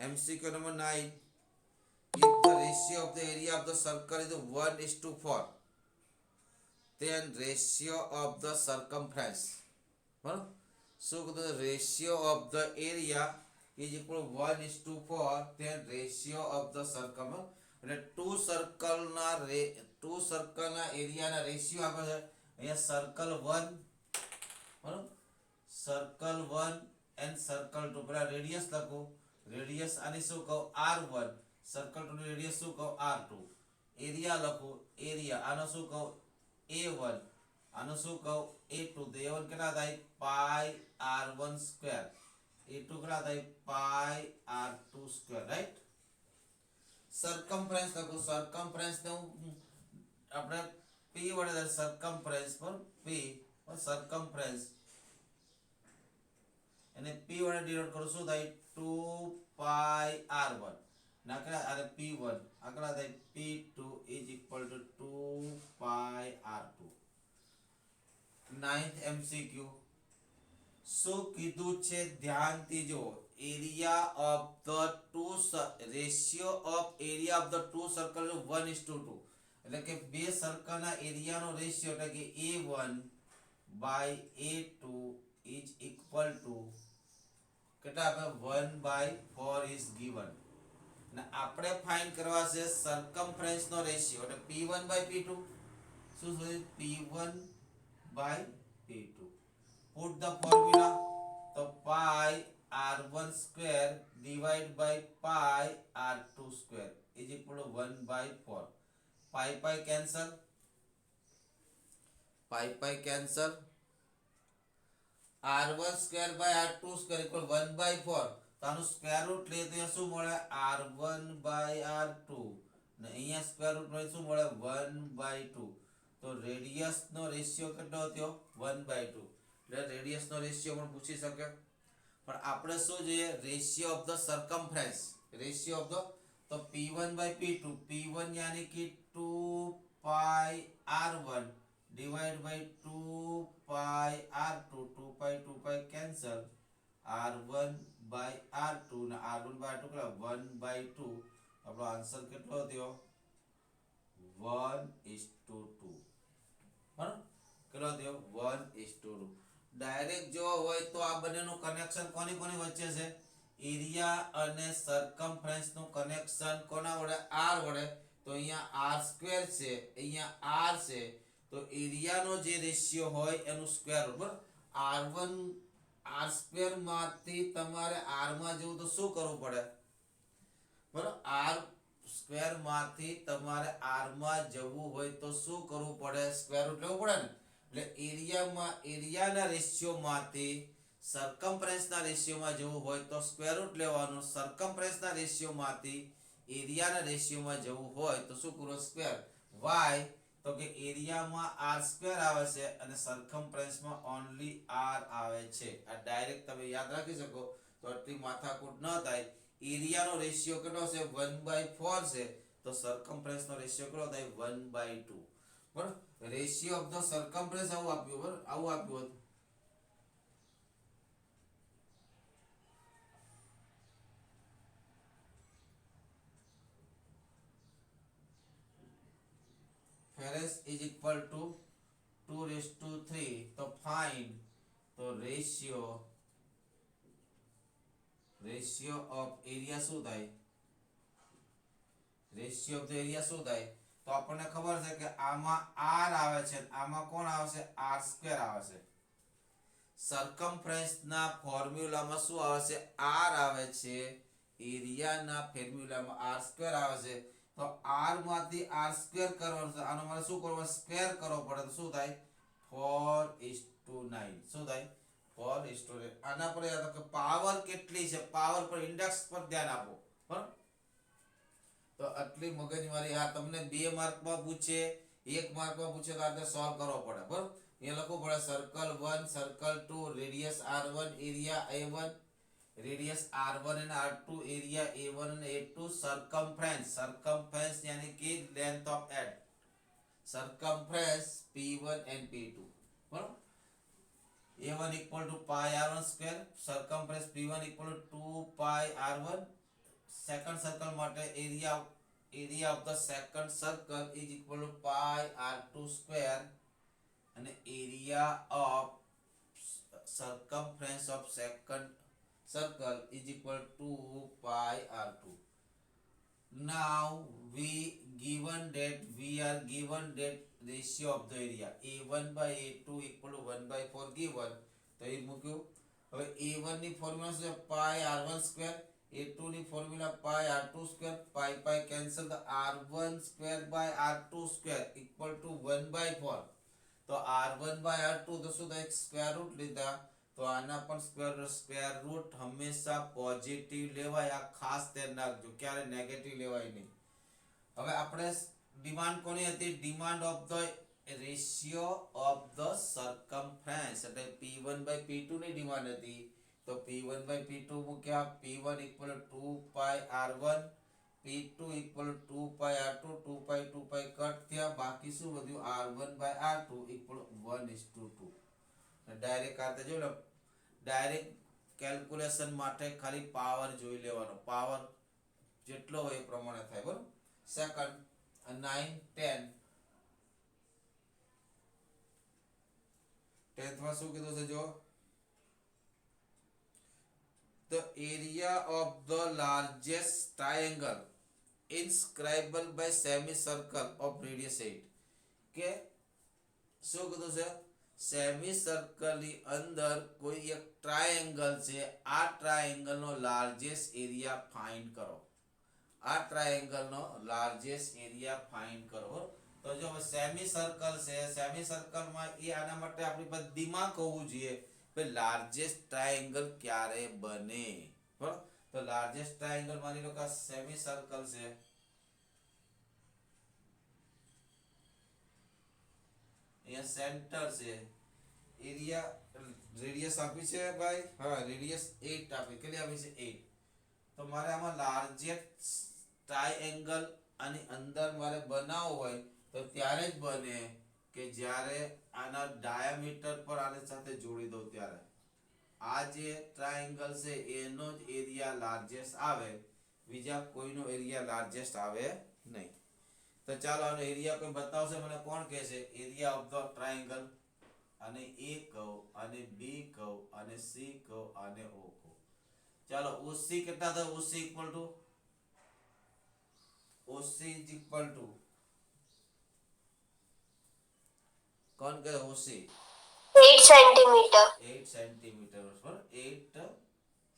MCQ number 9. If the ratio of the area of the circle is 1:4, then ratio of the circumference. બરાબર. So the ratio of the area is equal to 1:4, then ratio of the circumference. એટલે two સર્કલના એરિયાના ratio આપે છે. અહીંયા circle 1, બરાબર, circle 1 and circle 2. પેલા radius લખો. Radius આની શું કહું R1, સર્કલ 2 ની રેડિયસ શું કહું R2. એરિયા લખો. એરિયા આનો શું કહું A1, આનો શું કહું A2. તો A1 કેટલા થાય પાઈ R1 સ્ક્વેર, A2 કેટલા થાય પાઈ R2 સ્ક્વેર, રાઈટ. સરકમફરન્સ લખો. સરકમફરન્સ ને હું આપણે P વડે સરકમફરન્સ પર P સરકમફરન્સ અને P વડે ડિનોટ કરું શું થાય 2 પાઈ R1 નાકડા અને P1 આકડા થાય P2 is equal to 2 pi R2. 9th MCQ. શું કીધું છે ધ્યાનથી જો. Area of the two ratio of area of the two circle 1:2. એટલે કે બે સર્કલના એરિયાનો રેશિયો એટલે કે A1 by A2 is equal two કેટલા આપે 1/4 ઇઝ ગીવન. અને આપણે ફાઇન્ડ કરવા છે સર્કમફરન્સ નો રેશિયો એટલે P1 બાય P2. શું છે P1 by P2. Put the formula. તો pi R1 square divide by pi R2 square is equal to 1/4. Pi pi cancel, pi pi cancel. R1 square by R2 square equal 1/4. તો આનું square root લે તો શું મળે R1 by R2 ને અહીંયા square root લે શું મળે 1/2. તો રેડિયસ નો રેશિયો કેટલો થયો 1/2. એટલે રેડિયસ નો રેશિયો પણ પૂછી શકે. પણ આપણે શું જોઈએ ratio of the circumference. Ratio of the તો P1 બાય P2. P1 यानी कि 2 pi R1 divide by 2 pi R2. 2 pi cancel. R1 by R2 ને R1 બાય R2 કેટલા 1/2. આપણો આન્સર કેટલો થયો 1:2. બરાબર. કેટલો થયો 1:2. ડાયરેક્ટ જો હોય તો આ બંનેનું કનેક્શન કોની કોની વચ્ચે છે એરિયા અને સરકમફરન્સ નું કનેક્શન કોના વડે R વડે. તો અહીંયા R² છે, અહીંયા R છે. તો એરિયાનો જે રેશિયો હોય એનું સ્ક્વેર રૂટ. બરાબર. R1 R² માંથી તમારે R માં જવું તો શું કરવું પડે બરાબર. R² માંથી તમારે R માં જવું હોય તો શું કરવું પડે સ્ક્વેર રૂટ લેવું પડે ને. એટલે એરિયામાં એરિયાના રેશિયોમાંથી સરકમફરન્સના રેશિયોમાં જવું હોય તો સ્ક્વેર રૂટ લેવાનું. સરકમફરન્સના રેશિયોમાંથી એરિયાના રેશિયોમાં જવું હોય તો શું કરવું સ્ક્વેર. વાય તો કે એરિયામાં R² આવે છે અને સરકમફરન્સમાં ઓન્લી R આવે છે. આ ડાયરેક્ટ તમે યાદ રાખી શકો તો આટલી માથાકૂટ ન થાય. એરિયાનો રેશિયો કેટલો છે 1/4 છે તો સરકમફરન્સનો રેશિયો કેટલો થાય 1/2. બરાબર. રેશિયો ઓફ ધ સરકમફરન્સ આવું આપ્યું. બરાબર. આવું આપ્યું હતું. Ferrous is equal to 2:3. તો find તો રેશિયો ઓફ એરિયા શું થાય રેશિયો ઓફ ધ એરિયા શું થાય. તો આપણને ખબર છે કે આમાં R આવે છે, આમાં કોણ આવશે R² આવશે. સરકમફરન્સના ફોર્મ્યુલામાં શું આવે છે R આવે છે. એરિયાના ફોર્મ્યુલામાં R² આવે છે. તો R માંથી R² કરવાનું છે. આનો મારે શું કરવું સ્ક્વેર કરવો પડે તો શું થાય 4:9. શું થાય 4:9. આના પર યાદ રાખો પાવર કેટલી છે. પાવર પર ઇન્ડેક્સ પર ધ્યાન આપો. બરાબર. તો આટલી મગજમારી આ તમને 2 માર્કમાં પૂછે 1 માર્કમાં પૂછે તો આપણે સોલ્વ કરવો પડે. બરાબર. અહીંયા લખવું પડે circle 1 circle 2 radius R1 area A1 radius R1 and R2 area A1 and A2 circumference यानी कि length of the circumference P1 and P2 बराबर. A1 equal to pi R1 square. Circumference P1 equal to 2 pi R1 second circle માટે area of the second circle is equal to pi r2 square અને area of circumference of second circle is equal to pi r2. Now we are given that ratio of the area a1 by a2 equal to 1 by 4 given. તો એ મૂક્યું. હવે a1 ની formula શું છે પાઈ r1 square, a2 ની formula pi r2 square, pi pi cancel, તો r1 square by r2 square equal to 1 by 4. તો r1 by r2 તો શું થાય સ્ક્વેર રૂટ લીધા, તો આના પણ સ્ક્વેર રૂટ હંમેશા પોઝિટિવ લેવાય. આ ખાસ ધ્યાન રાખજો, ક્યારે નેગેટિવ લેવાય નહીં. હવે આપણે ડિમાન્ડ કોની હતી? Demand of the ratio of the circumference એટલે p1 by p2 ની ડિમાન્ડ હતી. તો p1 by p2 મૂક્યા. p1 equal 2 pi r1, p2 equal 2 pi r2, 2 pi cut થયા. બાકી શું વધ્યું? r1 by r2 equal 1:2. Direct આ જો ને, ડાયરેક્ટ કેલ્ક્યુલેશન માટે ખાલી પાવર જોઈ લેવાનો. પાવર જેટલો હોય એ પ્રમાણે થાય. બરોબર. સેકન્ડ 9 10 10th માં શું કીધું છે જો? The area of the largest triangle inscribable by semicircle of radius 8. કે શું કીધું છે? સેમી સર્કલ ની અંદર કોઈ એક ટ્રાયેંગલ છે. આ ટ્રાયેંગલ નો લાર્જેસ્ટ એરિયા ફાઇન્ડ કરો. આ ટ્રાયેંગલ નો લાર્જેસ્ટ એરિયા ફાઇન્ડ કરો. તો જો સેમી સર્કલ છે, સેમી સર્કલ માં એ આના માટે આપણી પાસે દિમાગ હોવું જોઈએ કે લાર્જેસ્ટ ટ્રાયેંગલ ક્યારે બને. બરાબર. તો લાર્જેસ્ટ ટ્રાયેંગલ માની લો કે સેમી સર્કલ છે. અહીંયા સેન્ટર છે. એરિયા રેડિયસ આપી છે ભાઈ. હા, રેડિયસ 8 આપી. કેટલી આપી છે? 8. તો મારે આમાં લાર્જેસ્ટ ટ્રાયેંગલ આની અંદર મારે બનાવવો હોય તો ત્યારે જ બને કે જ્યારે આના ડાયામીટર પર આની સાથે જોડી દઉં ત્યારે. આ જે ટ્રાયેંગલ છે એનો જ એરિયા લાર્જેસ્ટ આવે, બીજા કોઈનો એરિયા લાર્જેસ્ટ આવે નહીં. તો ચાલો આનો એરિયા કોઈ બતાવશે મને? કોણ કહેશે? Area of the triangle. અને એ કહું, અને બી કહું, અને સી કહું, અને ઓ કહું. ચાલો OC કેટલા થાય? OC ઇક્વલ ટુ કોણ કહે? OC 8 centimetre. 8 સેન્ટીમીટર. બરાબર. 8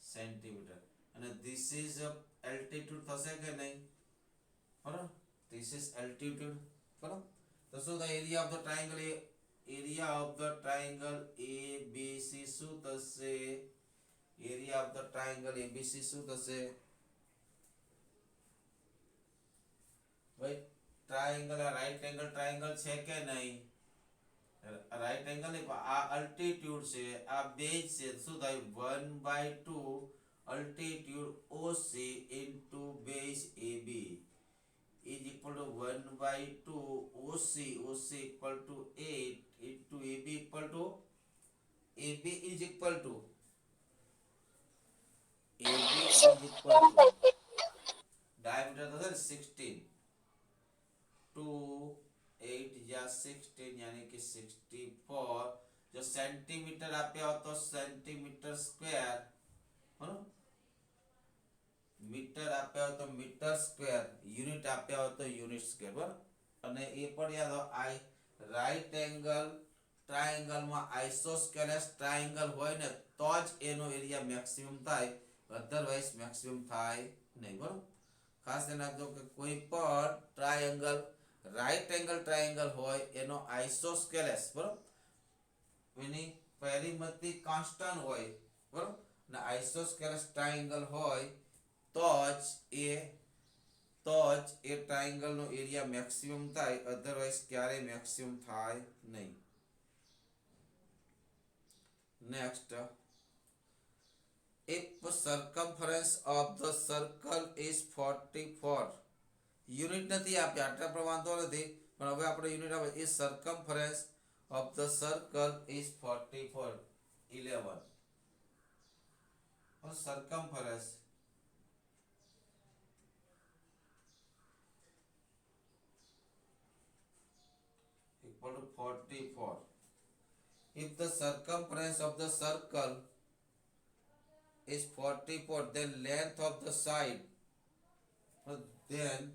સેન્ટીમીટર. અને ધીસ ઇઝ એલ્ટિટ્યુડ થશે કે નહીં? બરાબર. This is altitude. બરાબર. તો શું થાય? Area of the triangle ABC શું થશે? Area of the triangle ABC શું થશે ભાઈ? ટ્રાયેંગલ આ રાઈટ એંગલ ટ્રાયેંગલ છે કે નહીં? રાઈટ એંગલ નહીં, પણ આ અલ્ટિટ્યુડ છે, આ બેઝ છે. શું થાય? 1/2 altitude OC into base AB is equal to 1/2 OC equal to 8 into AB equal to AB is equal to diameter तो है 16 2 8 या 16 यानी कि 64. जो सेंटीमीटर आप्या हो तो सेंटीमीटर स्क्वेर, बराबर. मीटर आप्या हो तो मीटर स्क्वेर, यूनिट आप्या हो तो यूनिट स्क्वेर. बराबर. અને એ પણ યાદ હો, આઈ રાઈટ એંગલ ટ્રાયેંગલ માં આઇસોસ્કેલેસ ટ્રાયેંગલ હોય ને તો જ એનો એરિયા મેક્સિમમ થાય, અધરવાઇઝ મેક્સિમમ થાય નહીં. બરાબર. ખાસ ધ્યાન રાખજો કે કોઈ પણ ટ્રાયેંગલ રાઈટ એંગલ ટ્રાયેંગલ હોય એનો આઇસોસ્કેલેસ, બરાબર, એની પેરીમેટ્રી કોન્સ્ટન્ટ હોય, બરાબર, અને આઇસોસ્કેલેસ ટ્રાયેંગલ હોય તો જ એ ટ્રાયેંગલ નો એરિયા મેક્સિમમ થાય, અધરવાઇઝ ક્યારેય મેક્સિમમ થાય નહીં. Next, if circumference of the circle is 44, unit નથી આપ્યા આટલા પર વાંધો નથી, પણ હવે આપણે યુનિટ આપે. is circumference of the circle is 44 11. circumference equal to 44. If the circumference of the circle is 44, then length of the side, then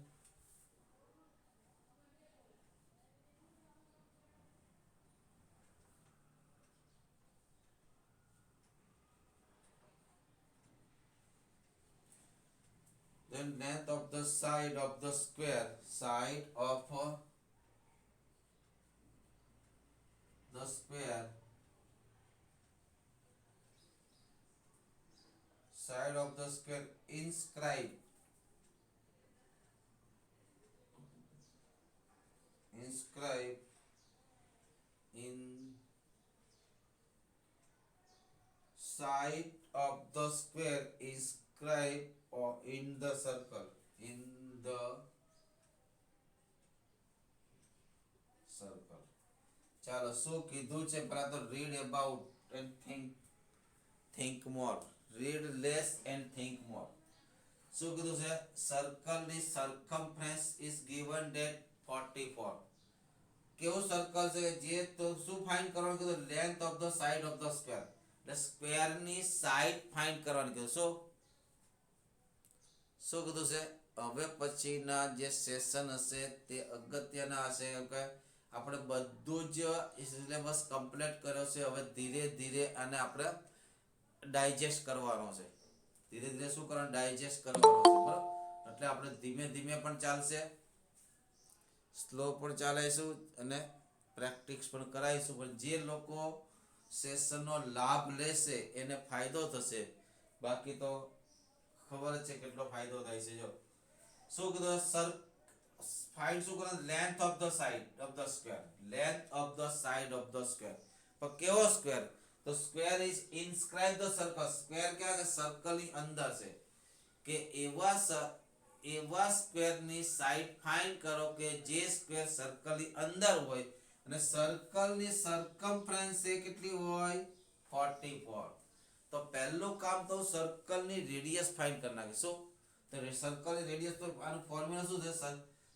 length of the side of the square, side of the square, side of the square inscribed in side of the square inscribed or in the circle, in the circle. ચાલો શું કીધું છે પહેલા તો read about and think more. Read less and think more. શું કીધું છે? Circle ની circumference is given that 44. કેવું સર્કલ છે જે તો શું ફાઇન્ડ કરવાનું કીધું? Length of the side of the square. એટલે સ્ક્વેર ની સાઇડ ફાઇન્ડ કરવાની કીધું. શું કીધું છે? હવે પછીના જે સેશન હશે તે અગત્યના હશે કે આપણે બધું જ સિલેબસ કમ્પ્લીટ કર્યો છે. હવે ધીરે ધીરે આને આપણે ડાયજેસ્ટ કરવાનો છે. ધીરે ધીરે શું કરવાનું? ડાયજેસ્ટ કરવાનો છે. બરાબર? એટલે આપણે ધીમે ધીમે પણ ચાલશે, સ્લો પણ ચાલીશું અને પ્રેક્ટિસ પણ કરાવીશું. પણ જે લોકો સેશનનો લાભ લેશે એને ફાયદો થશે. બાકી તો ખબર જ છે કેટલો ફાયદો થાય છે. જો શું કીધું? ફાઇન્ડ શું કરવાનું? Length of the side of the square. Length of the side of the square. પણ કેવો સ્ક્વેર? તો square is inscribe the circle. Square કેવા છે? સર્કલ ની અંદર છે. કે એવા સ્ક્વેર ની સાઇડ ફાઇન્ડ કરો કે જે સ્ક્વેર સર્કલ ની અંદર હોય અને સર્કલ ની સર્કમફરન્સ કેટલી હોય? 44. તો પહેલું કામ તો સર્કલ ની રેડિયસ ફાઇન્ડ કરી નાખીશું. તો સર્કલ ની રેડિયસ તો આનું ફોર્મ્યુલા શું છે?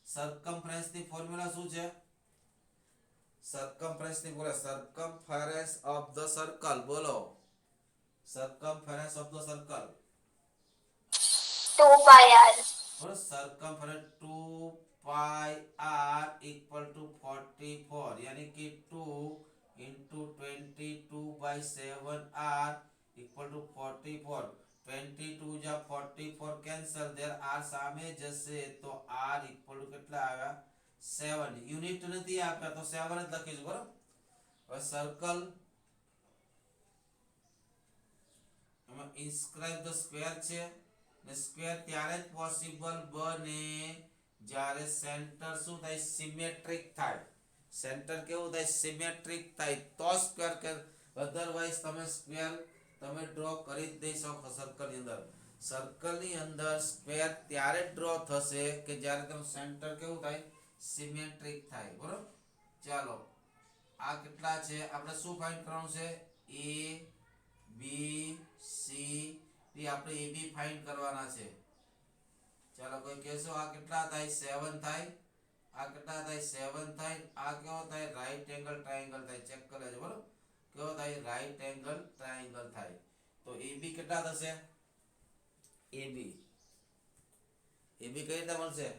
સર્કમફરન્સ ની ફોર્મ્યુલા શું છે? સર્કમફરન્સ ની બોલો. સર્કમફરન્સ ઓફ ધ સર્કલ બોલો. Circumference of the circle 2 pi r. circumference 2 pi r equal to 44 यानी कि 2 into 22/7 r equal to 44. 22 जा 44 cancel. there r સામે જશે તો r equal to કેટલા આવ્યા? 7. યુનિટ નથી આપ્યા તો 7 જ લખીશું. બરાબર? હવે સર્કલ એમાં ઇન્સ્ક્રાઇબ ધ સ્ક્વેર છે. સ્ક્વેર ત્યારે જ પોસિબલ બને જ્યારે સેન્ટર શું થાય? સિમેટ્રિક થાય. સેન્ટર કેવું થાય? સિમેટ્રિક થાય તો સ્ક્વેર કે અધરવાઇઝ તમે સ્ક્વેર તમે ડ્રો કરી જ દઈ શકો સર્કલ ની અંદર. સર્કલ ની અંદર સ્ક્વેર ત્યારે જ ડ્રો થશે કે જ્યારે તમે સેન્ટર કેવું થાય? સિમેટ્રિક થાય. બરોબર? ચાલો આ કેટલા છે? આપણે શું ફાઇન્ડ કરવાનું છે? a b c d. આપણે a b ફાઇન્ડ કરવાના છે. ચાલો કોઈ કહેશો આ કેટલા થાય? 7 થાય. આ કેટલા થાય? 7 થાય. આ કેવો થાય? રાઈટ એંગલ ટ્રાયેંગલ થાય. ચેક કરી લેજો. બરોબર? કેવો થાય? રાઈટ એંગલ ટ્રાયેંગલ થાય. તો AB કેટલા થશે? AB કઈ રીતે મળશે?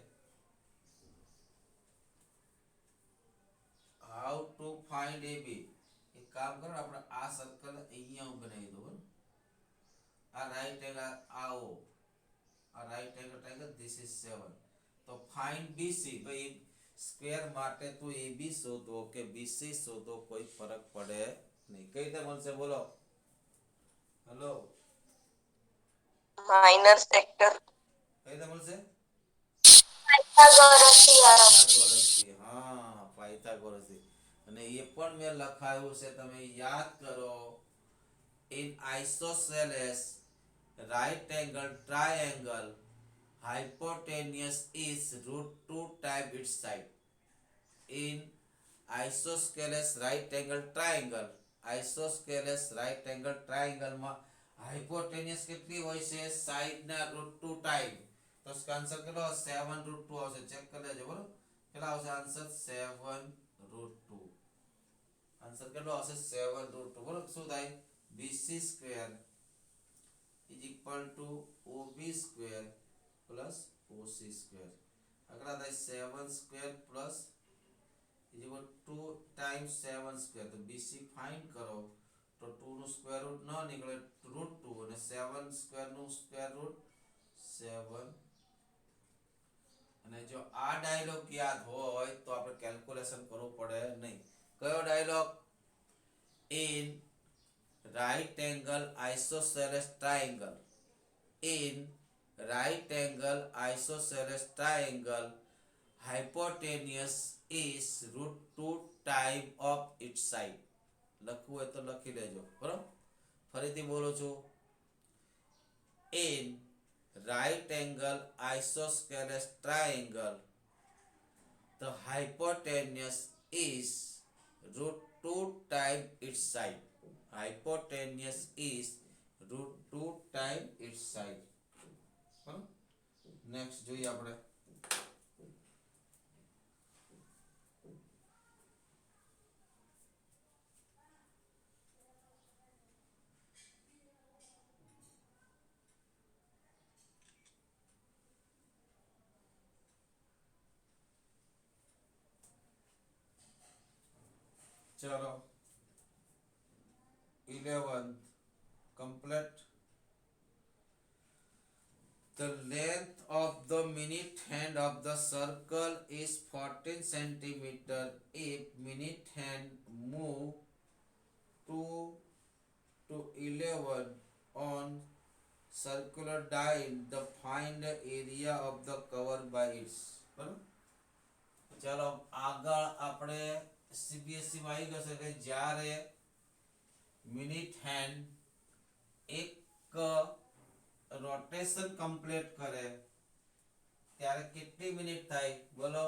How to find AB? એક કામ કરો, આપણે આ સર્કલ અહીંયા બનાવી દો. બરોબર? આ રાઈટ એંગલ આવો, આ right angle triangle, this is 7. તો ફાઇન્ડ BC. ભાઈ સ્ક્વેર માટે તો AB શોધો કે BC શોધો કોઈ ફરક પડે નહીં. કઈ રીતે મળશે બોલો? Hello, Minor sector. કઈ રીતે મળશે? Pythagoras theorem. પાયથાગોરસથી. હા, પાયથાગોરસથી. અને એ પણ મેં લખાયું છે, તમે યાદ કરો. In isosceles right angle triangle hypotenuse is √2 times its side. In isosceles right angle triangle માં હાઇપોટેન્યુસ કેટલી હોય છે? સાઈડ ના √2 ટાઈમ. તો આન્સર કેટલો? 7 √2 આવશે. ચેક કરી લેજો. બરોબર? કેટલા આવશે આન્સર? 7 √2 આન્સર કેટલો આવશે 7√2 બરોબર શું થાય BC square is equal two OB square plus OC square આગળ થાય 7 square plus is equal 2 times 7 square તો BC ફાઇન્ડ કરો તો 2 નું સ્ક્વેર રૂટ ન નીકળે √2 અને 7 સ્ક્વેર નું સ્ક્વેર રૂટ 7 અને જો આ ડાયલોગ યાદ હોય તો આપણે કેલ્ક્યુલેશન કરવું પડે નહીં કયો dialog in right angle isosceles triangle in right angle isosceles triangle hypotenuse is √2 time of its side લખવું હોય તો લખી લેજો બરોબર ફરીથી બોલું છું in right angle isosceles triangle the hypotenuse is √2 time its side hypotenuse is √2 time its side બરાબર નેક્સ્ટ જોઈએ આપણે चलो 11 complete the length of the minute hand of the circle is 14 centimeter if minute hand move 2 to 11 on circular dial the find the area of the cover by its બરાબર ચાલો આગળ આપણે CBSE માં આવી ગયો છે કે જ્યારે મિનિટ હેન્ડ એક રોટેશન કમ્પ્લીટ કરે ત્યારે કેટલી મિનિટ થાય બોલો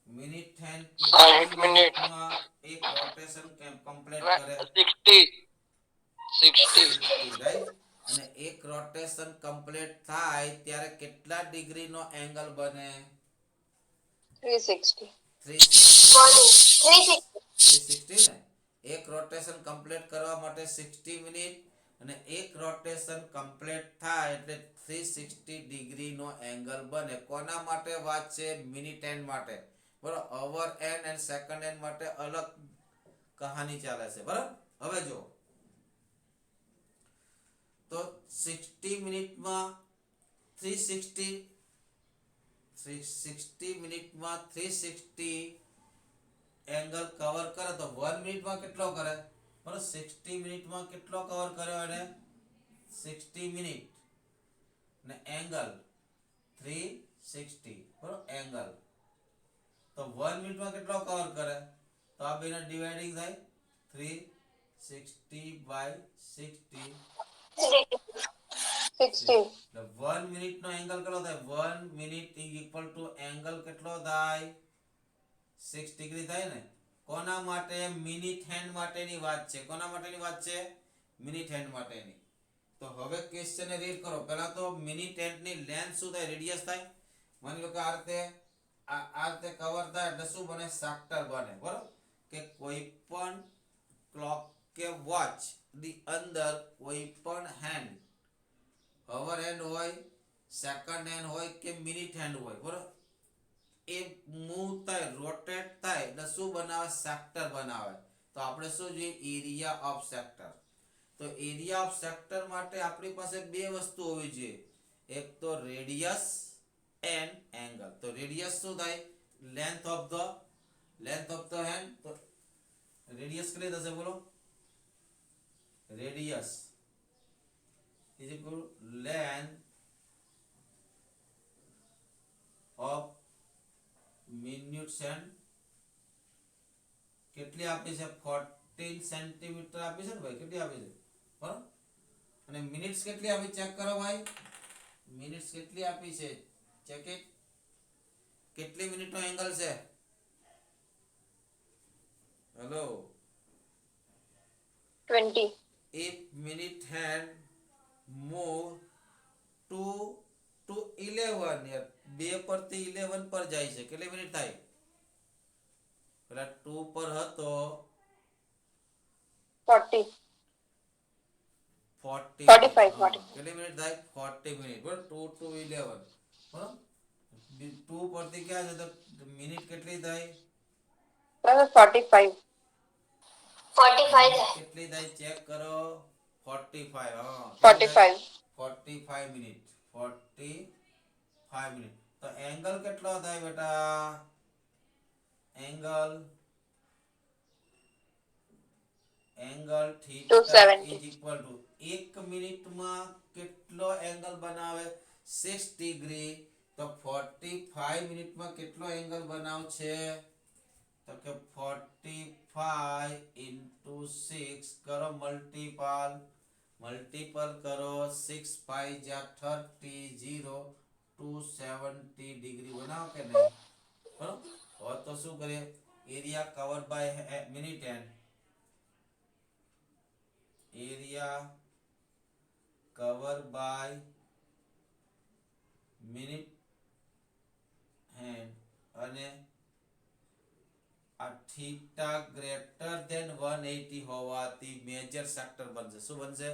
મિનિટ હેન્ડ 60 મિનિટ માં એક રોટેશન કમ્પ્લીટ કરે 60 રાઈટ અને એક રોટેશન કમ્પ્લીટ થાય ત્યારે કેટલા ડિગ્રીનો એંગલ બને 360. 360 Morning. 360. 360 ને એક રોટેશન કમ્પ્લીટ કરવા માટે 60 મિનિટ અને એક રોટેશન કમ્પ્લીટ થાય એટલે 360 ડિગ્રીનો એંગલ બને કોના માટે વાત છે મિનિટ એન્ડ માટે બરાબર અવર એન્ડ એન્ડ સેકન્ડ એન્ડ માટે અલગ કહાની ચાલે છે બરાબર હવે જો તો 60 મિનિટમાં 360 મિનિટમાં 360 એંગલ કવર કરે તો 1 મિનિટમાં કેટલો કરે બરાબર 60 મિનિટમાં કેટલો કવર કર્યો એને 60 મિનિટ ને એંગલ 360 બરાબર એંગલ તો 1 મિનિટમાં કેટલો કવર કરે તો આ બેના ડિવાઇડિંગ થાય 360 બાય 60 60. એટલે 1 મિનિટનો એંગલ કેટલો થાય 1 minute is equal two angle કેટલો થાય 6 ડિગ્રી થાય ને કોના માટે મિનિટ હેન્ડ માટેની વાત છે કોના માટેની વાત છે મિનિટ હેન્ડ માટેની તો હવે ક્વેશ્ચન ને રીડ કરો પહેલા તો મિનિટ હેન્ડ ની લેન્થ શું થાય રેડિયસ થાય માની લો કે આ રીતે કવર થાય એટલે શું બને સેક્ટર બને બરોબર કે કોઈ પણ ક્લોક કે વોચ ની અંદર કોઈ પણ હેન્ડ અવર હેન્ડ હોય સેકન્ડ હેન્ડ હોય કે મિનિટ હેન્ડ હોય બરોબર એ મૂવ થાય રોટેટ થાય એટલે શું બનાવે સેક્ટર બનાવે તો આપણે શું જોઈએ એરિયા ઓફ સેક્ટર તો એરિયા ઓફ સેક્ટર માટે આપણી પાસે બે વસ્તુ હોવી જોઈએ એક તો રેડિયસ એન્ડ એંગલ તો રેડિયસ શું થાય લેન્થ ઓફ ધ હેન્ડ તો રેડિયસ કેટલી થશે બોલો radius is equal length of minutes and કેટલી આપી છે 14 સેન્ટીમીટર આપી છે ને ભાઈ કેટલી આપી છે બરાબર અને મિનિટ્સ કેટલી આપી ચેક કરો ભાઈ મિનિટ્સ કેટલી આપી છે ચેક ઇટ કેટલી મિનિટનો એંગલ છે hello 20. if minute hand move 2 to 11 યાર 2 પરથી 11 પર જાય છે કેટલી મિનિટ થાય પેલા 2 પર હતો 40. 40 મિનિટ 45. હા 40. કેટલી મિનિટ થાય 40 મિનિટ બરાબર 2 to 11 બરાબર 2 પરથી ક્યાં છે તો મિનિટ કેટલી થાય બરાબર 45. 45 મિનિટ થાય. કેટલી થાય ચેક કરો 45 હા કેટલી થાય 45. 45 મિનિટ 45 મિનિટ તો એંગલ કેટલો થાય બેટા angle angle theta 270. Is equal to 1 મિનિટમાં કેટલો એંગલ બનાવે 6 ડિગ્રી તો 45 મિનિટમાં કેટલો એંગલ બનાવશે તો કે 45 into 6 કરો મલ્ટીપલ કરો 6 પાઈ જા 30 0 270 ડિગ્રી બનાવો કે નહીં બરોબર હવે તો શું કરીએ area cover by minute and area cover by minute hand અને આ થીટા ગ્રેટર ધેન 180 હોવાથી મેજર સેક્ટર બનશે શું બનશે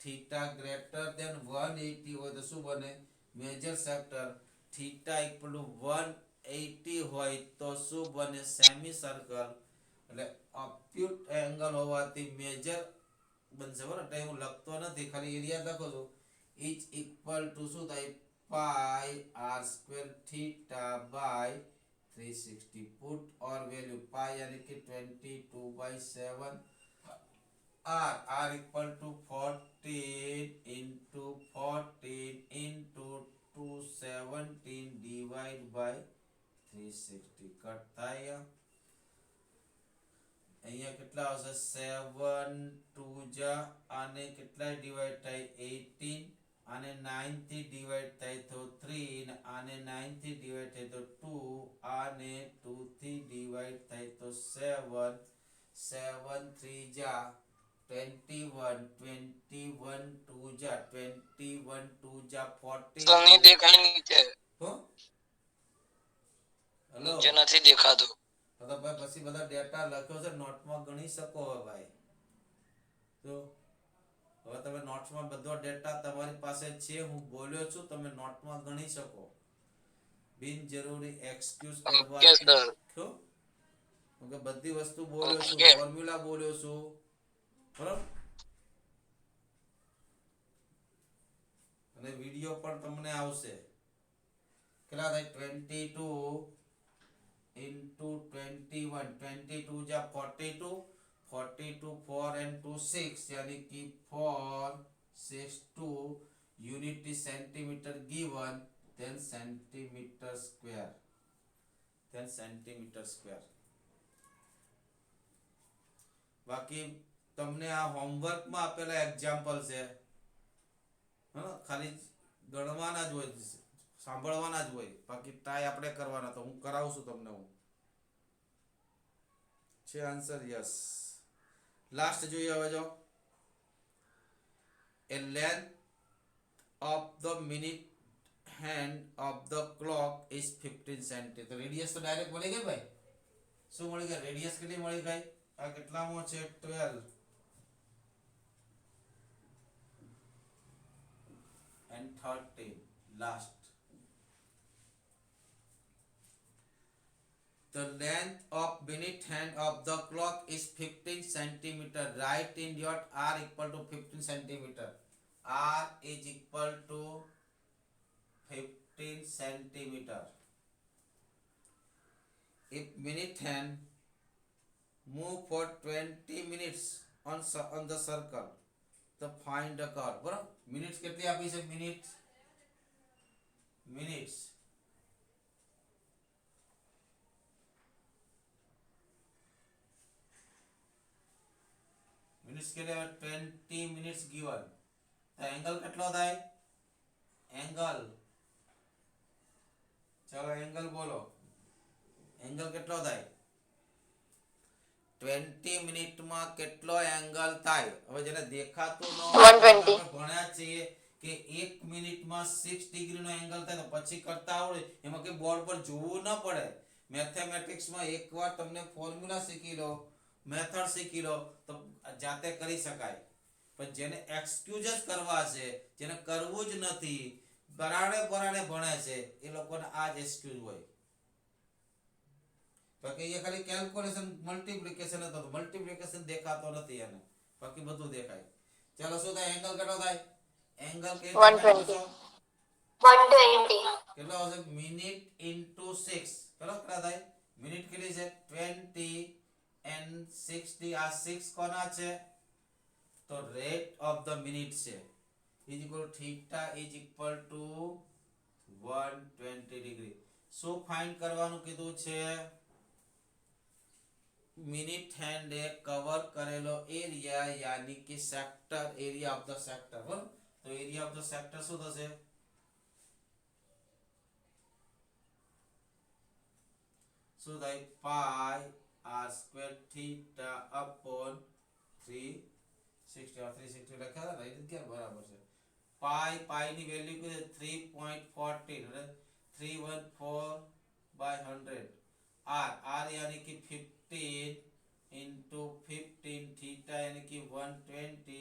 થીટા ગ્રેટર ધેન 180 હોય તો શું બને major sector theta equal to 180 હોય તો શું બને સેમી સર્કલ એટલે અક્યુટ એંગલ હોવાથી મેજર બનશે બરાબર એટલે હું લખતો નથી ખાલી એરિયા લખો છું ઇઝ ઇક્વલ ટુ શું થાય pi R square theta by 360 put or value pi यानी कि 22 by 7 r equal to 14 into 14 into 217 divide by 360 cut થાય અહીંયા કેટલા આવશે 7 2 જા આને કેટલા ડિવાઇડ થાય 18 આને 9 થી ડિવાઇડ થાય તો 3 ને આને 9 થી ડિવાઇડ થાય તો 2 આને 2 થી ડિવાઇડ થાય તો 7 7 3 જા 21 21 2 જા 21 2 જા 40 સર નહીં દેખાય નીચે હો હેલો નીચે નથી દેખાતું તો ભાઈ પછી બધા ડેટા લખ્યો છે નોટમાં ગણી શકો હવે ભાઈ તો હવે તમે નોટ્સમાં બધો ડેટા તમારી પાસે છે હું બોલ્યો છું તમે નોટમાં ગણી શકો બિનજરૂરી એક્સક્યુઝ ઓકે કરવાથી સર છો કે બધી વસ્તુ બોલ્યો છું ઓકે ફોર્મ્યુલા બોલ્યો છું બરાબર અને વિડિયો પણ તમને આવશે કેટલા થાય 22 into 21 22 જા 42 42 4 and 2 6 यानी कि 4 6 2 unit is centimeter given then centimeter square બાકી તમને આ હોમવર્ક માં આપેલા એક્ઝામ્પલ છે હા ખાલી ગણવાના જ હોય સાંભળવાના જ હોય બાકી ટ્રાય આપણે કરવાના તો હું કરાવું છું તમને હું છે આન્સર યસ લાસ્ટ જોઈએ હવે જો a length of the minute hand of the clock is 15 cm તો રેડિયસ તો ડાયરેક્ટ મળી ગઈ ભાઈ શું મળી ગઈ રેડિયસ કેટલી મળી ગઈ આ કેટલામો છે 12 and 13 last the length of minute hand of the clock is 15 centimeter write in your r equal to 15 centimeter r is equal to 15 centimeter if minute hand move for 20 minutes on the circle તો find the curve બરાબર minutes કેટલી આપી છે minutes minutes કેટલી 20 minutes given તો angle કેટલો થાય angle ચલો એંગલ બોલો એંગલ કેટલો થાય 20 મિનિટમાં કેટલો એંગલ થાય હવે જેને દેખાતું ન હોય 120. આપણે ભણ્યા છીએ કે 1 મિનિટમાં 6 ડિગ્રીનો એંગલ થાય તો પછી કરતા આવડે એમાં કે બોર્ડ પર જોવું ન પડે મેથેમેટિક્સમાં એકવાર તમને ફોર્મ્યુલા શીખી લો, મેથડ શીખી લો તો જાતે કરી શકાય. પણ જેને એક્સક્યુઝ જ કરવા છે, જેને કરવું જ નથી, પરાણે ભણે છે, એ લોકોને આ જ એક્સક્યુઝ હોય. બાકી એ ખાલી કેલ્ક્યુલેશન મલ્ટીપ્લિકેશન હતો, મલ્ટીપ્લિકેશન દેખાતો નથી એને, બાકી બધું દેખાય. ચાલો શું થાય? એંગલ કેટલો થાય? એંગલ કે 120. 120. કેટલો આવશે? Minute into 6. કેટલા થાય? મિનિટ કેટલી છે? 20 and 60. આ 6 કોના છે? તો રેટ ઓફ ધ મિનિટ છે. Is equal theta is equal two 120 degree. શું ફાઇન્ડ કરવાનું કીધું છે? મિનિટ હેન્ડ એ કવર કરેલો એરિયા, યાની કે sector, area of the sector. બરાબર? તો એરિયા ઓફ ધ સેક્ટર શું થશે? શું થાય? Pi R square theta upon 360. 360 લખ્યા હતા ને, ક્યાં બરાબર છે? પાઈ ની વેલ્યુ કીધું 3.14 એટલે 314/100. આર यानी कि 15 into 15, थीटा यानी कि 120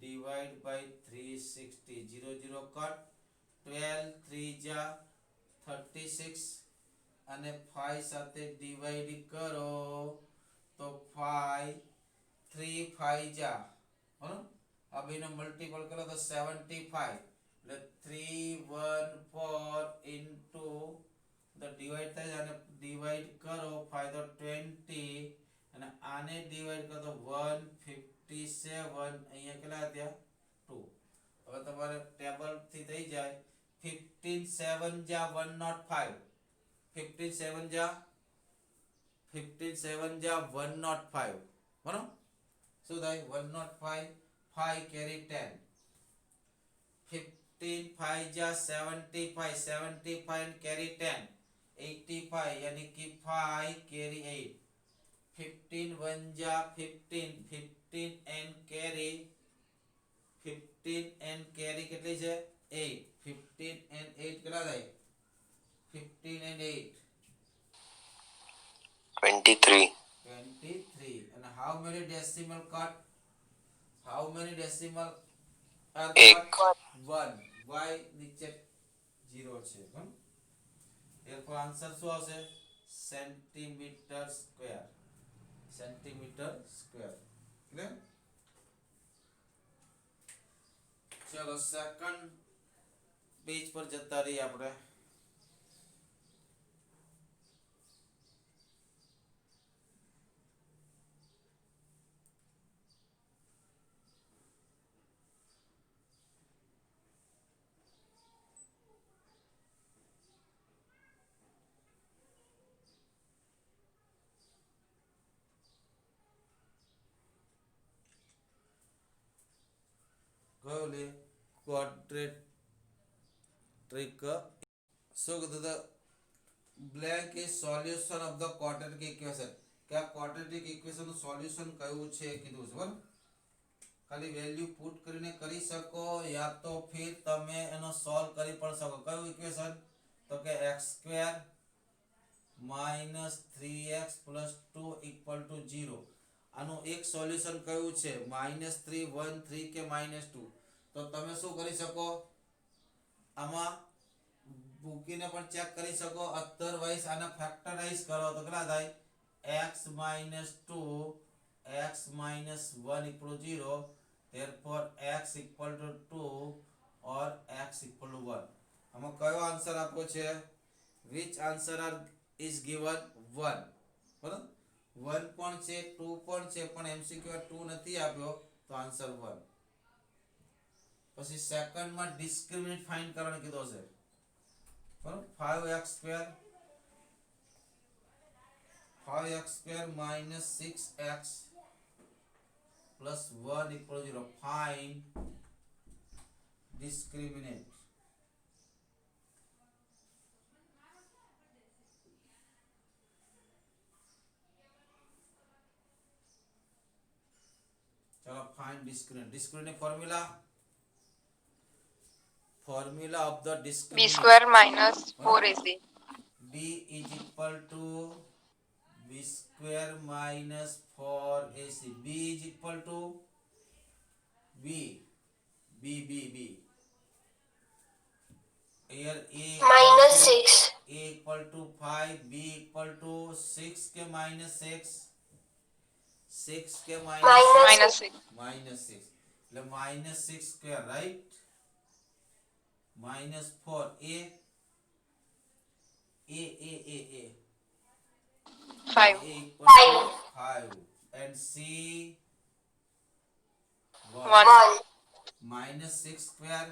डिवाइड बाय 360. 0 0 कट. 12 3 जा 36 અને 5 સાથે ડિવાઈડ કરો તો 5 3 5 જા, બરાબર? આ બેનો મલ્ટીપલ કરો તો 75. એટલે 314 into તો ડિવાઈડ થાય અને ડિવાઈડ કરો 5 તો 20 અને આને ડિવાઈડ કરો તો 157. અહીંયા કેટલા થયા? 2. હવે તમારે ટેબલ થી થઈ જાય 15 7 જા 105. 15 7 જા 105. બરાબર? શું થાય? 105. 5 કેરી 10. 15 5 જા 75. 75 and carry 10. 85 यानी कि 5 carry 8. 15 1 जा 15. 15 and carry 15 and carry કેટલી છે? 8. 15 and 8 કેટલા થાય? 15 and 8 23. 23. And how many decimal cut? How many decimal are એક. cut? 1. Why નીચે 0 છે? એરફોર આન્સર શું આવશે? Centimetre square. Centimetre square. Clear? ચલો સેકન્ડ પેજ પર જતા રહીએ આપણે. ગયો ક્વોડ્રેટિક. શું કીધું હતું? Blank is solution of the quadratic equation. કે આ ક્વોડ્રેટિક ઇક્વેશન નું સોલ્યુશન કયું છે કીધું છે. બરાબર? ખાલી વેલ્યુ પુટ કરીને કરી શકો યા તો ફિર તમે એનો સોલ્વ કરી પણ શકો. કયું ઇક્વેશન? તો કે x² - 3x + 2 = 0. આનું એક સોલ્યુશન કયું છે? -3 1 3 કે -2. તો તમે શું કરી શકો? આમાં મૂકીને પણ ચેક કરી શકો. અધરવાઇઝ આને ફેક્ટરાઇઝ કરો તો કેટલા થાય? x - 2 x - 1 = 0. therefore x = 2 or x = 1. આમાં કયો આન્સર આપો છે? which answer is given? 1. બરાબર? 1 પણ છે 2 પણ છે પણ એમસીક્યુ 2 નથી આપ્યો તો આન્સર 1. પછી સેકન્ડ માં ડિસ્ક્રિમિનેન્ટ ફાઇન્ડ કરવાનું કીધો છે. બરાબર? 5x² - 6x + 1 = 0. find discriminant. चलो find discriminant. Discriminant formula of the B discriminant. square minus 4AC. d is equal to b square minus 4ac. b is equal to b b. here a equal minus to 6. a equal to 5, b equal to 6 के minus 6, 6 के minus Minus 6. minus 6 એટલે minus 6 square, right? minus 4 a 5. equal to 5 and c 1 1. minus 6 square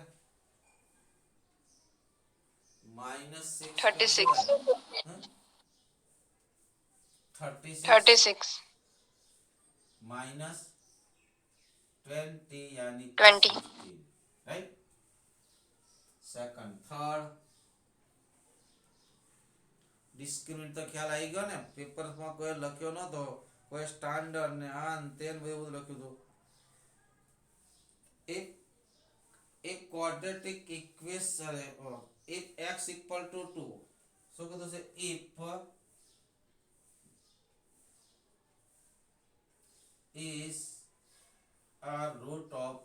minus 6 36. huh? 36 36. minus 20 यानी 20. 16, right? second third discriminate તો ખ્યાલ આવી ગયો ને પેપરમાં કોઈ લખ્યો નતો કોઈ સ્ટાન્ડર્ડ ને આ ને તે ને બધું લખ્યું હતું એક quadratic equation if x equal to 2 શું કીધું છે if is a root of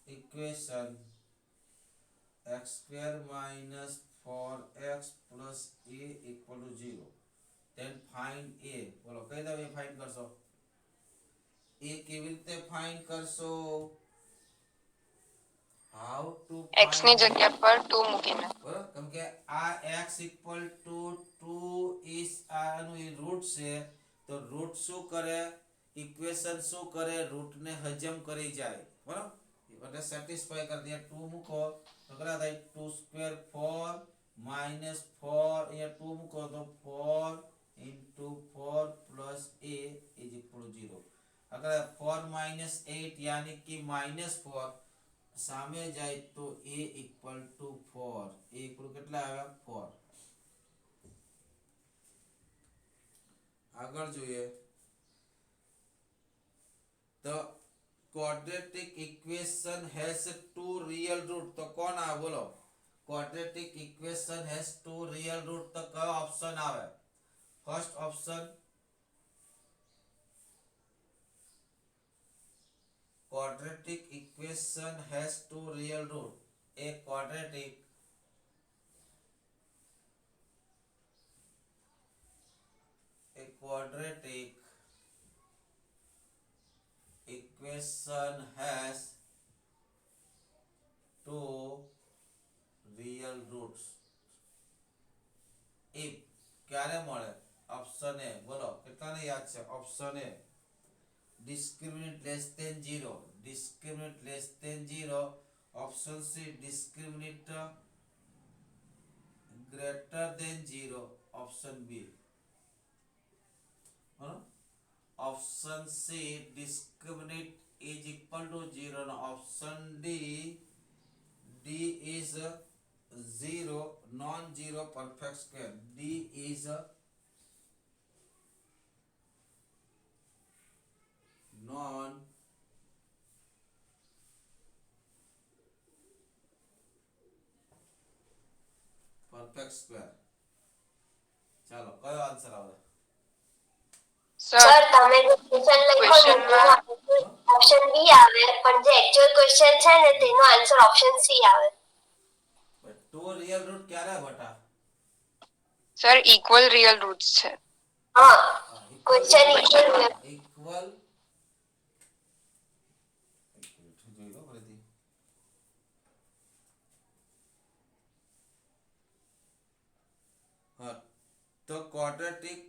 equation x square minus 4x plus a equal to 0 then find a બોલો કઈ દે ફાઇન્ડ કરશો a કેવી રીતે ફાઇન્ડ કરશો how to X ની find જગ્યા પર 2 મૂકીને. બરાબર કેમ કે આ x equal to 2 is આનું રૂટ છે તો રૂટ શું કરે ઇક્વેશન શું કરે રૂટ ને હજમ કરી જાય બરાબર એટલે સેટિસ્ફાય કરી દે 2 મૂકો તો કેટલા થાય 2 સ્ક્વેર 4 minus 4 અહીંયા 2 મૂકો તો 4 into 4 plus a is equal to 0 अगर 4 minus 8 यानी कि minus 4 સામે જાય તો a equal to 4 a equal કેટલા આવ્યા 4 આગળ જોઈએ તો quadratic equation has two real root તો કોણ આવે બોલો quadratic equation has two real root તો કયો ઓપ્શન આવે first option quadratic equation has two real root a quadratic equation has two real roots if ક્યારે મળે ઓપ્શન એ બોલો કેટલાને યાદ છે option A discriminant less than 0 discriminant less than 0 option C discriminant greater than 0 option B option C discriminant is equal to 0 and option D is 0 non-zero perfect square D is non perfect square ચાલો કયો answer આવે sir sir તમે જે question લખ્યો ને ક્વેશ્ચનમાં option B આવે પણ જે એક્ચ્યુઅલ ક્વેશ્ચન છે ને તેનો આન્સર ઓપ્શન સી આવે. ટુ રિયલ રૂટ ક્યારે બટા સર ઇક્વલ રિયલ રૂટ્સ છે. હા ક્વેશ્ચન ઇક્વલ ઇક્વલ જોઈ લો ફરીથી હા તો quadratic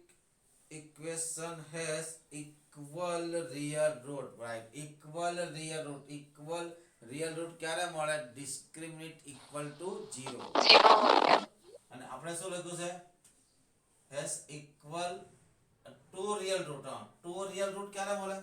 equation has equal real root right equal real root ક્યારે મળે discriminant equal to 0 અને આપણે શું લખ્યું છે has equal two real root ક્યારે મળે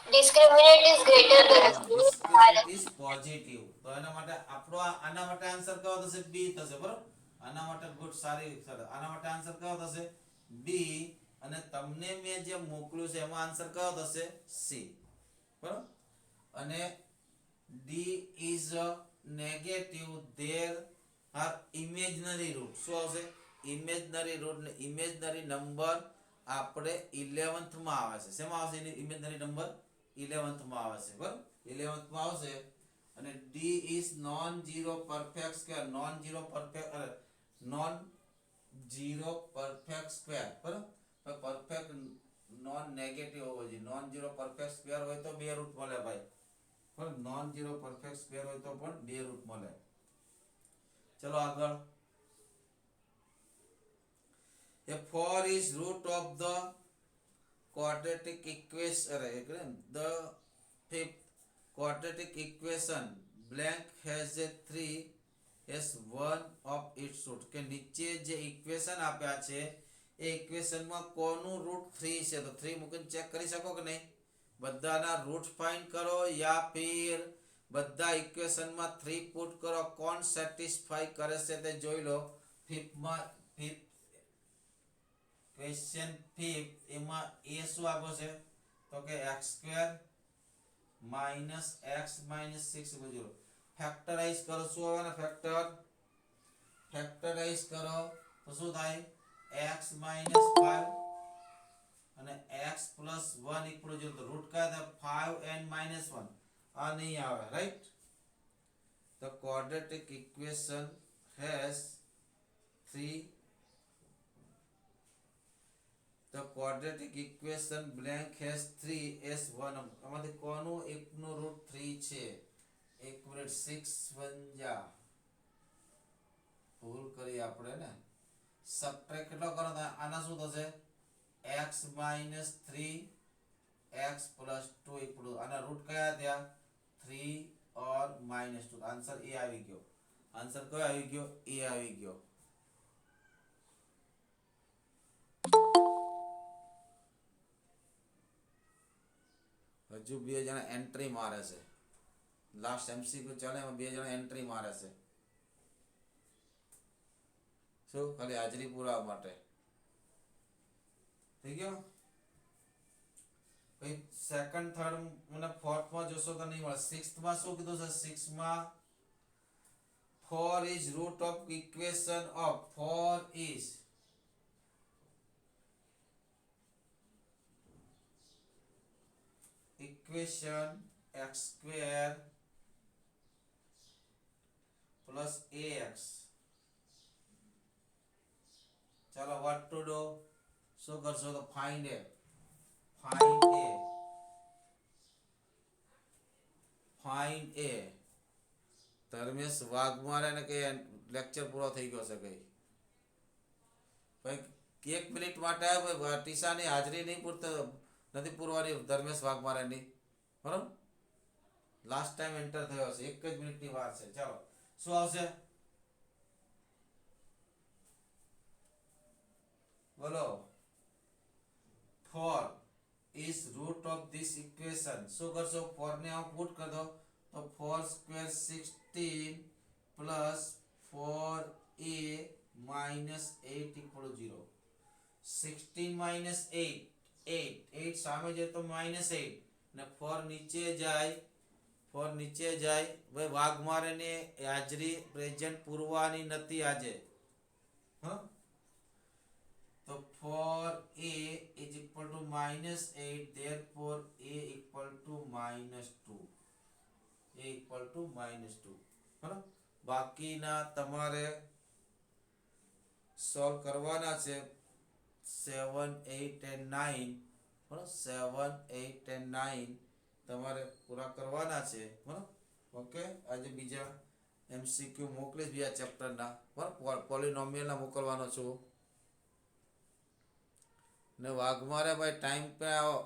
discriminant is greater than discriminant is positive તો એના માટે આપણો આના માટે આન્સર કયો થશે b થશે બરોબર આના માટે ગુડ સારી આના માટે આન્સર કયો થશે b અને તમને મેં જે મોકલ્યું છે એમાં આન્સર કયો થશે c બરોબર અને d is negative there are imaginary root. શું આવશે? ઇમેજનરી રૂટ ને ઇમેજનરી નંબર આપણે 11th માં આવે છે. શેમાં આવશે? ઇમેજનરી નંબર 11th માં આવે છે. બરાબર, 11th માં આવશે. અને d is non zero perfect square. Non zero perfect square. બરાબર, પરફેક્ટ નોન નેગેટિવ હોવો જોઈએ. નોન ઝીરો પરફેક્ટ સ્ક્વેર હોય તો બે રૂટ મળે ભાઈ. પણ નોન ઝીરો પરફેક્ટ સ્ક્વેર હોય તો પણ બે રૂટ મળે. ચલો આગળ. A 4 is root of the quadratic equation. The fifth quadratic equation blank has a 3 as one of its root. કે નીચે જે ઇક્વેશન આપ્યા છે એ ઇક્વેશનમાં કોનું રૂટ 3 છે? તો 3 મૂકીને ચેક કરી શકો કે નહીં? બધાના રૂટ ફાઇન્ડ કરો યા ફિર બધા ઇક્વેશનમાં 3 પુટ કરો. કોણ સેટિસ્ફાઈ કરે છે તે જોઈ લો. ફિફ્થ ક્વેશ્ચન એમાં એ શું આપ્યો છે? તો કે x² માઇનસ એક્સ માઇનસ 6 0. ફેક્ટરાઇઝ કરો. શું આવે ને? ફેક્ટરાઇઝ કરો તો શું થાય? x માઇનસ 5 અને x પ્લસ 1 ઇક્વલ 0. તો રૂટ કયા થાય? 5 n માઇનસ 1. આ નહીં આવે. Right. The quadratic equation has 3. The quadratic equation blank has 3 as 1. આમાંથી કોનું એકનું રૂટ 3 છે? 1 મિનિટ 6 1 ભૂલ કરી આપણે ને. સબટ્રેક્ટ કેટલો કરો? આના શું થશે? x minus 3 x plus 2 equal. આના રૂટ કયા થયા? 3 ઓર માઇનસ 2. આન્સર એ આવી ગયો. આન્સર કયો આવી ગયો? એ આવી ગયો. હજુ બે જણા એન્ટ્રી મારે છે. લાસ્ટ એમસીક્યુ ચાલે એમાં બે જણા એન્ટ્રી મારે છે. શું? ખાલી હાજરી પુરાવા માટે. થઈ ગયો? પછી સેકન્ડ થર્ડ મને ફોર્થ માં જોશો તો નહીં મળે. સિક્સ્થ માં શું કીધું છે? 6 માં 4 is root of equation of 4 is equation x square plus ax. ચલો what to do? શું કરશો? તો find a ધર્મેશ વાઘમારે ને કે લેક્ચર પૂરો થઈ ગયો છે કઈ ભાઈ 1 મિનિટ માટે ભાઈ ટીસાની હાજરી નહીં નથી પૂરવાની ધર્મેશ વાઘમારેની. બરાબર, લાસ્ટ ટાઈમ એન્ટર થયો છે. 1 જ મિનિટની વાર છે. ચાલો શું આવશે? બોલો. 4 is root of this equation. શું કરશો? 4 ને આમ પુટ કરી દો તો 4 square 16 plus 4a minus 8 equal 0. 16 minus 8 સામે જાય તો માઇનસ 8 ને 4 નીચે જાય ભાઈ વાઘમારે ને હાજરી પ્રેઝન્ટ પૂરવાની નથી આજે. હા, તો 4a is equal to minus 8, therefore a equal to minus 2. બરાબર, બાકીના તમારે સોલ્વ કરવાના છે 7 8 and 9. બરાબર, 7 8 and 9 તમારે પૂરા કરવાના છે. બરાબર, ઓકે. આજે બીજા એમસીક્યુ મોકલીશ બીજા ચેપ્ટરના. બરાબર, પોલિનોમિયલના મોકલવાનો છું. ને વાઘમારે ભાઈ ટાઈમ પે આવો